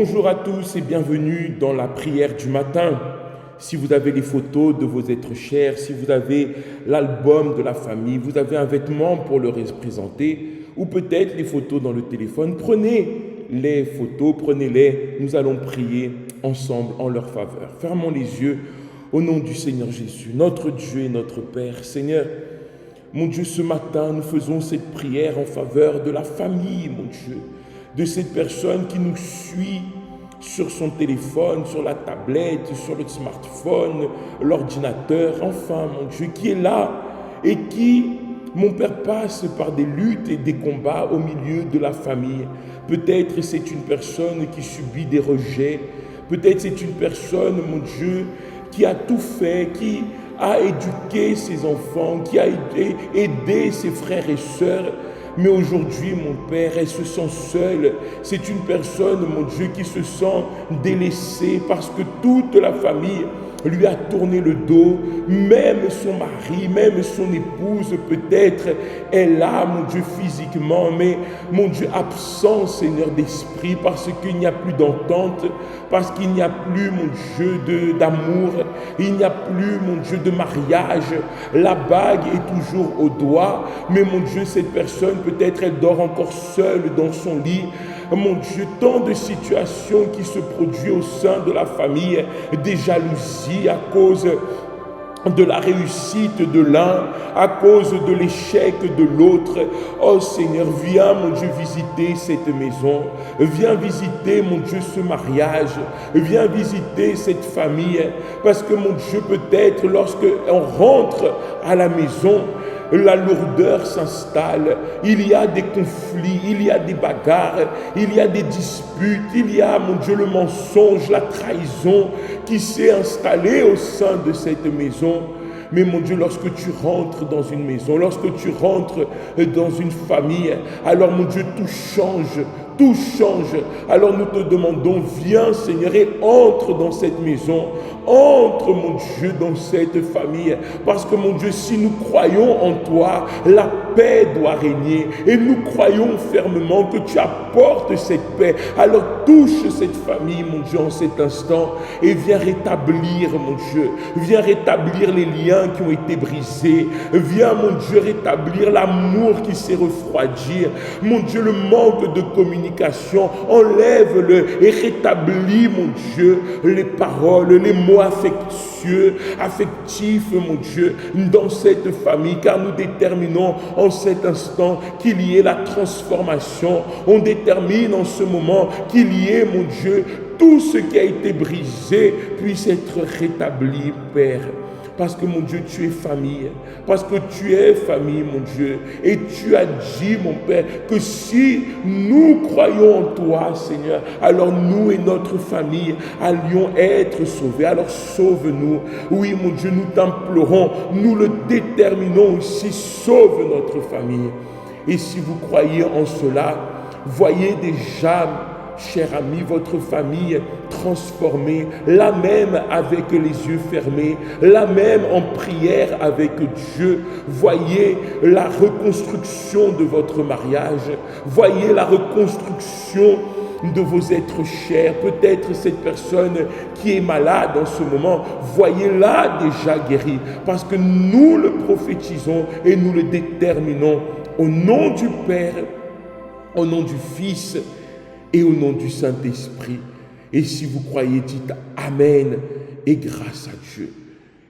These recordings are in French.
Bonjour à tous et bienvenue dans la prière du matin. Si vous avez les photos de vos êtres chers, si vous avez l'album de la famille, vous avez un vêtement pour le représenter, ou peut-être les photos dans le téléphone, prenez les photos, prenez-les, nous allons prier ensemble en leur faveur. Fermons les yeux au nom du Seigneur Jésus, notre Dieu et notre Père. Seigneur, mon Dieu, ce matin, nous faisons cette prière en faveur de la famille, mon Dieu, de cette personne qui nous suit sur son téléphone, sur la tablette, sur le smartphone, l'ordinateur, enfin, mon Dieu, qui est là et qui, mon Père, passe par des luttes et des combats au milieu de la famille. Peut-être c'est une personne qui subit des rejets, peut-être c'est une personne, mon Dieu, qui a tout fait, qui a éduqué ses enfants, qui a aidé ses frères et sœurs. Mais aujourd'hui, mon Père, elle se sent seule. C'est une personne, mon Dieu, qui se sent délaissée parce que toute la famille lui a tourné le dos, même son mari, même son épouse peut-être est là, mon Dieu, physiquement, mais mon Dieu, absent, Seigneur, d'esprit, parce qu'il n'y a plus d'entente, parce qu'il n'y a plus, mon Dieu, d'amour, il n'y a plus, mon Dieu, de mariage, la bague est toujours au doigt, mais mon Dieu, cette personne, peut-être elle dort encore seule dans son lit. Mon Dieu, tant de situations qui se produisent au sein de la famille, des jalousies à cause de la réussite de l'un, à cause de l'échec de l'autre. Oh Seigneur, viens, mon Dieu, visiter cette maison. Viens visiter, mon Dieu, ce mariage. Viens visiter cette famille. Parce que, mon Dieu, peut-être, lorsqu'on rentre à la maison, la lourdeur s'installe, il y a des conflits, il y a des bagarres, il y a des disputes, il y a, mon Dieu, le mensonge, la trahison qui s'est installée au sein de cette maison. Mais mon Dieu, lorsque tu rentres dans une maison, lorsque tu rentres dans une famille, alors mon Dieu, tout change. Tout change. Alors nous te demandons, viens Seigneur et entre dans cette maison. Entre mon Dieu dans cette famille. Parce que mon Dieu, si nous croyons en toi, la paix doit régner. Et nous croyons fermement que tu apportes cette paix. Alors touche cette famille, mon Dieu, en cet instant. Et viens rétablir, mon Dieu. Viens rétablir les liens qui ont été brisés. Viens, mon Dieu, rétablir l'amour qui s'est refroidi. Mon Dieu, le manque de communication. Enlève-le et rétablis, mon Dieu, les paroles, les mots affectueux, affectifs, mon Dieu, dans cette famille, car nous déterminons en cet instant qu'il y ait la transformation. On détermine en ce moment qu'il y ait, mon Dieu, tout ce qui a été brisé puisse être rétabli, Père. Parce que, mon Dieu, tu es famille. Parce que tu es famille, mon Dieu. Et tu as dit, mon Père, que si nous croyons en toi, Seigneur, alors nous et notre famille allions être sauvés. Alors sauve-nous. Oui, mon Dieu, nous t'implorons. Nous le déterminons aussi. Sauve notre famille. Et si vous croyez en cela, voyez déjà, cher ami, votre famille transformée, la même avec les yeux fermés, la même en prière avec Dieu. Voyez la reconstruction de votre mariage, voyez la reconstruction de vos êtres chers. Peut-être cette personne qui est malade en ce moment, voyez-la déjà guérie, parce que nous le prophétisons et nous le déterminons au nom du Père, au nom du Fils et au nom du Saint-Esprit. Et si vous croyez, dites Amen et grâce à Dieu.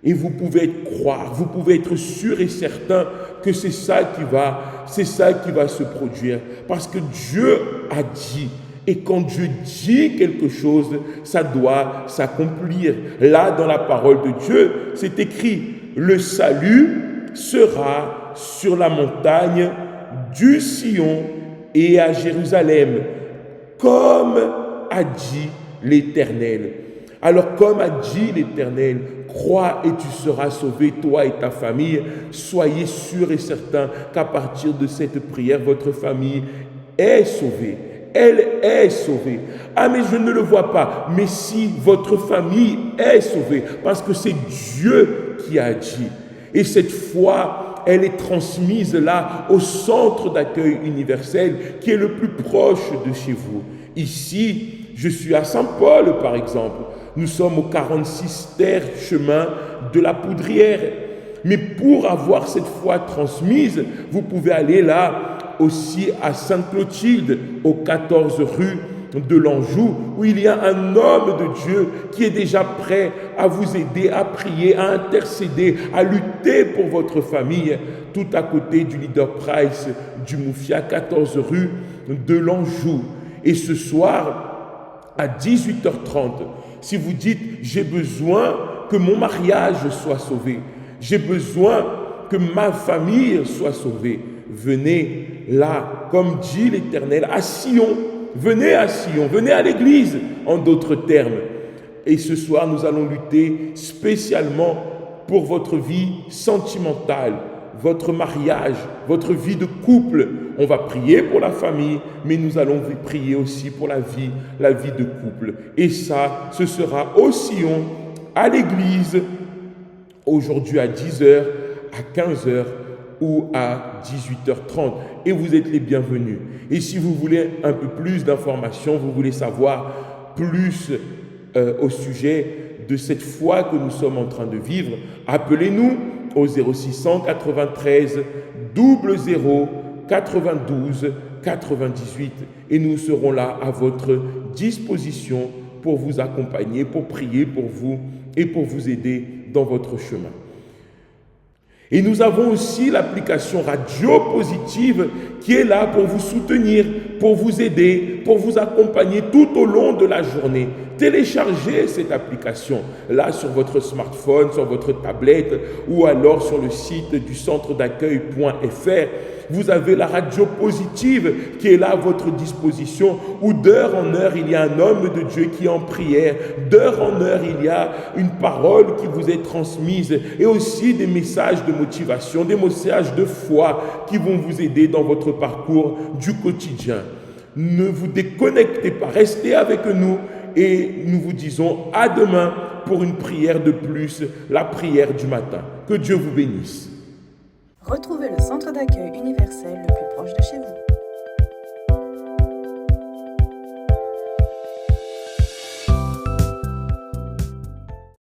Et vous pouvez croire, vous pouvez être sûr et certain que c'est ça qui va se produire. Parce que Dieu a dit. Et quand Dieu dit quelque chose, ça doit s'accomplir. Là, dans la parole de Dieu, c'est écrit, le salut sera sur la montagne du Sion et à Jérusalem, comme a dit l'Éternel. Alors, comme a dit l'Éternel, crois et tu seras sauvé, toi et ta famille. Soyez sûrs et certains qu'à partir de cette prière, votre famille est sauvée. Elle est sauvée. Ah, mais je ne le vois pas. Mais si votre famille est sauvée, parce que c'est Dieu qui a dit. Et cette foi, elle est transmise là, au centre d'accueil universel, qui est le plus proche de chez vous. Ici, je suis à Saint-Paul, par exemple, nous sommes au 46 terre chemin de la Poudrière. Mais pour avoir cette foi transmise, vous pouvez aller là aussi à Sainte-Clotilde, au 14 rue de l'Anjou, où il y a un homme de Dieu qui est déjà prêt à vous aider, à prier, à intercéder, à lutter pour votre famille, tout à côté du Leader Price du Moufia, 14 rue de l'Anjou. Et ce soir, à 18h30, si vous dites « j'ai besoin que mon mariage soit sauvé, j'ai besoin que ma famille soit sauvée », venez là, comme dit l'Éternel, à Sion. Venez à Sion, venez à l'église, en d'autres termes. Et ce soir, nous allons lutter spécialement pour votre vie sentimentale, votre mariage, votre vie de couple. On va prier pour la famille, mais nous allons prier aussi pour la vie de couple. Et ça, ce sera au Sion, à l'église, aujourd'hui à 10h, à 15h, ou à 18h30. Et vous êtes les bienvenus. Et si vous voulez un peu plus d'informations, vous voulez savoir plus au sujet de cette foi que nous sommes en train de vivre, appelez-nous au 0693 00 92 98 et nous serons là à votre disposition pour vous accompagner, pour prier pour vous et pour vous aider dans votre chemin. Et nous avons aussi l'application Radio Positive qui est là pour vous soutenir, pour vous aider, pour vous accompagner tout au long de la journée. Téléchargez cette application là sur votre smartphone, sur votre tablette ou alors sur le site du centre d'accueil.fr. Vous avez la radio positive qui est là à votre disposition où d'heure en heure il y a un homme de Dieu qui est en prière. D'heure en heure il y a une parole qui vous est transmise et aussi des messages de motivation, des messages de foi qui vont vous aider dans votre parcours du quotidien. Ne vous déconnectez pas, restez avec nous et nous vous disons à demain pour une prière de plus, la prière du matin. Que Dieu vous bénisse. Retrouvez le centre d'accueil universel le plus proche de chez vous.